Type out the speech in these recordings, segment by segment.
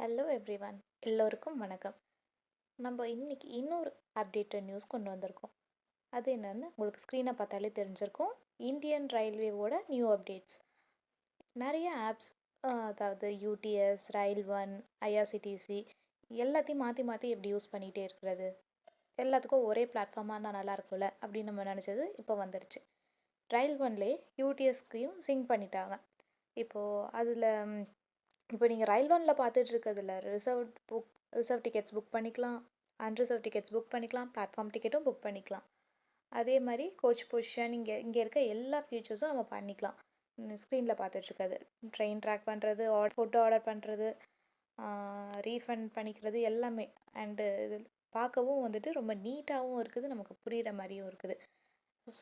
Hello everyone, எல்லோருக்கும் வணக்கம். நம்ம இன்னைக்கு இன்னொரு அப்டேட்டட் நியூஸ் கொண்டு வந்திருக்கோம். அது என்னன்னு உங்களுக்கு ஸ்க்ரீனை பார்த்தாலே தெரிஞ்சிருக்கும். இந்தியன் ரயில்வேவோட நியூ அப்டேட்ஸ். நிறைய ஆப்ஸ், அதாவது யூடிஎஸ், ரயில் ஒன், ஐஆர்சிடிசி எல்லாத்தையும் மாற்றி மாற்றி எப்படி யூஸ் பண்ணிகிட்டே இருக்கிறது, எல்லாத்துக்கும் ஒரே பிளாட்ஃபார்மாக இருந்தால் நல்லா இருக்கும்ல அப்படின்னு நம்ம நினச்சது இப்போ வந்துடுச்சு. ரயில் ஒன்லேயே யூடிஎஸ்கையும் சிங்க் பண்ணிட்டாங்க. இப்போது அதில் இப்போ நீங்கள் ரயில் ஒனில் பார்த்துட்டு இருக்கிறதுல ரிசர்வ் டிக்கெட்ஸ் புக் பண்ணிக்கலாம், அன்ரிசர்வ் டிக்கெட்ஸ் புக் பண்ணிக்கலாம், பிளாட்ஃபார்ம் டிக்கெட்டும் புக் பண்ணிக்கலாம். அதே மாதிரி கோச் பொசிஷன், இங்கே இருக்க எல்லா ஃபீச்சர்ஸும் நம்ம பண்ணிக்கலாம். ஸ்க்ரீனில் பார்த்துட்ருக்காது, ட்ரெயின் ட்ராக் பண்ணுறது, ஃபுட்டு ஆர்டர் பண்ணுறது, ரீஃபண்ட் பண்ணிக்கிறது எல்லாமே. அண்டு இது பார்க்கவும் வந்துட்டு ரொம்ப நீட்டாகவும் இருக்குது, நமக்கு புரிகிற மாதிரியும் இருக்குது.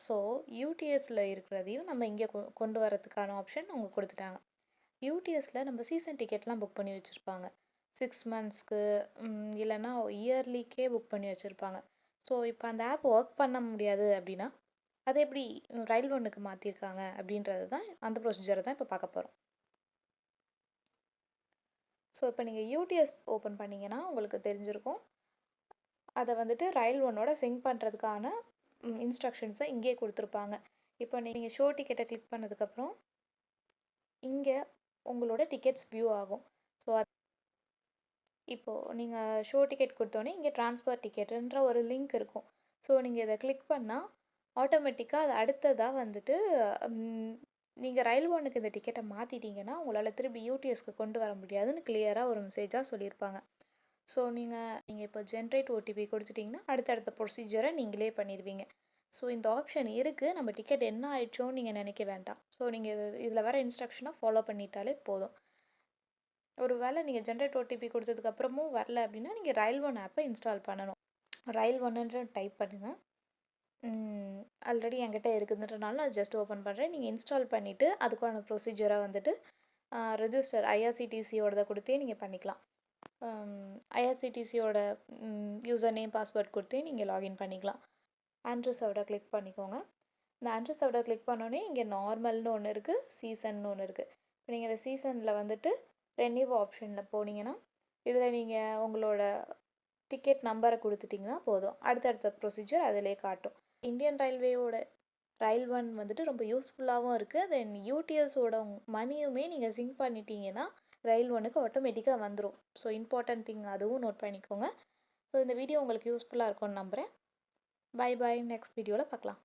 ஸோ யூடிஎஸில் இருக்கிறதையும் நம்ம இங்கே கொண்டு வரதுக்கான ஆப்ஷன் அவங்க கொடுத்துட்டாங்க. யூடிஎஸில் நம்ம சீசன் டிக்கெட்லாம் புக் பண்ணி வச்சுருப்பாங்க, 6 மந்த்ஸ்க்கு இல்லைன்னா இயர்லிக்கே புக் பண்ணி வச்சுருப்பாங்க. ஸோ இப்போ அந்த ஆப் ஒர்க் பண்ண முடியாது அப்படின்னா அதை எப்படி ரயில் ஒன்றுக்கு மாற்றிருக்காங்க அப்படின்றது தான், அந்த ப்ரொசீஜரை தான் இப்போ பார்க்க போகிறோம். ஸோ இப்போ நீங்கள் யூடிஎஸ் ஓப்பன் பண்ணிங்கன்னா உங்களுக்கு தெரிஞ்சிருக்கும். அதை வந்துட்டு ரயில் ஒன்னோட சிங்க் பண்ணுறதுக்கான இன்ஸ்ட்ரக்ஷன்ஸை இங்கேயே கொடுத்துருப்பாங்க. இப்போ நீங்கள் ஷோ டிக்கெட்டை கிளிக் பண்ணதுக்கப்புறம் இங்கே உங்களோட டிக்கெட்ஸ் வியூ ஆகும். ஸோ இப்போது நீங்கள் ஷோ டிக்கெட் கொடுத்தோன்னே இங்கே ட்ரான்ஸ்ஃபர் டிக்கெட்டுன்ற ஒரு லிங்க் இருக்கும். ஸோ நீங்கள் இதை கிளிக் பண்ணால் ஆட்டோமேட்டிக்காக அது அடுத்ததாக வந்துட்டு நீங்கள் ரயில் ஒன்றுக்கு இந்த டிக்கெட்டை மாற்றிட்டீங்கன்னா உங்களால் திருப்பி யூடிஎஸ்க்கு கொண்டு வர முடியாதுன்னு கிளியராக ஒரு மெசேஜாக சொல்லியிருப்பாங்க. ஸோ நீங்கள் இப்போ ஜென்ரேட் ஓடிபி கொடுத்துட்டிங்கன்னா அடுத்தடுத்த ப்ரொசீஜரை நீங்களே பண்ணிடுவீங்க. ஸோ இந்த ஆப்ஷன் இருக்குது. நம்ம டிக்கெட் என்ன ஆயிடுச்சோன்னு நீங்கள் நினைக்க வேண்டாம். ஸோ நீங்கள் இதில் வர இன்ஸ்ட்ரக்ஷனை ஃபாலோ பண்ணிட்டாலே போதும். ஒரு வேளை நீங்கள் ஜென்ரேட் ஓடிபி கொடுத்ததுக்கப்புறமும் வரல அப்படின்னா நீங்கள் ரயில் ஒன் ஆப்பை இன்ஸ்டால் பண்ணணும். ரயில் ஒன்னுன்ற டைப் பண்ணுங்கள். ஆல்ரெடி என்கிட்ட இருக்குதுன்றனால நான் ஜஸ்ட் ஓப்பன் பண்ணுறேன். நீங்கள் இன்ஸ்டால் பண்ணிவிட்டு அதுக்கான ப்ரொசீஜரை வந்துட்டு ரெஜிஸ்டர் ஐஆர்சிடிசியோடதை கொடுத்தே நீங்கள் பண்ணிக்கலாம். ஐஆர்சிடிசியோட யூசர் நேம் பாஸ்வேர்ட் கொடுத்தே நீங்கள் லாகின் பண்ணிக்கலாம். அன்ரிசர்வ்டை கிளிக் பண்ணிக்கோங்க. இந்த அன்ரிசர்வ்டை கிளிக் பண்ணோன்னே இங்கே நார்மல்னு ஒன்று இருக்குது, சீசன்னு ஒன்று இருக்குது. இப்போ நீங்கள் இந்த சீசனில் வந்துட்டு ரெனியூ ஆப்ஷனில் போனீங்கன்னா இதில் நீங்கள் உங்களோட டிக்கெட் நம்பரை கொடுத்துட்டிங்கன்னா போதும், அடுத்தடுத்த ப்ரொசீஜர் அதிலே காட்டும். இந்தியன் ரயில்வேயோட ரயில் ஒன் வந்துட்டு ரொம்ப யூஸ்ஃபுல்லாகவும் இருக்குது. தென் யூடிஎஸோட மணியுமே நீங்கள் சிங்க் பண்ணிட்டீங்கன்னா ரயில் ஒன்றுக்கு ஆட்டோமேட்டிக்காக வந்துடும். ஸோ இம்பார்ட்டன்ட் திங் அதுவும் நோட் பண்ணிக்கோங்க. ஸோ இந்த வீடியோ உங்களுக்கு யூஸ்ஃபுல்லாக இருக்கும்னு நம்புகிறேன். பை பாய், நெக்ஸ்ட் வீடியோவில் பார்க்கலாம்.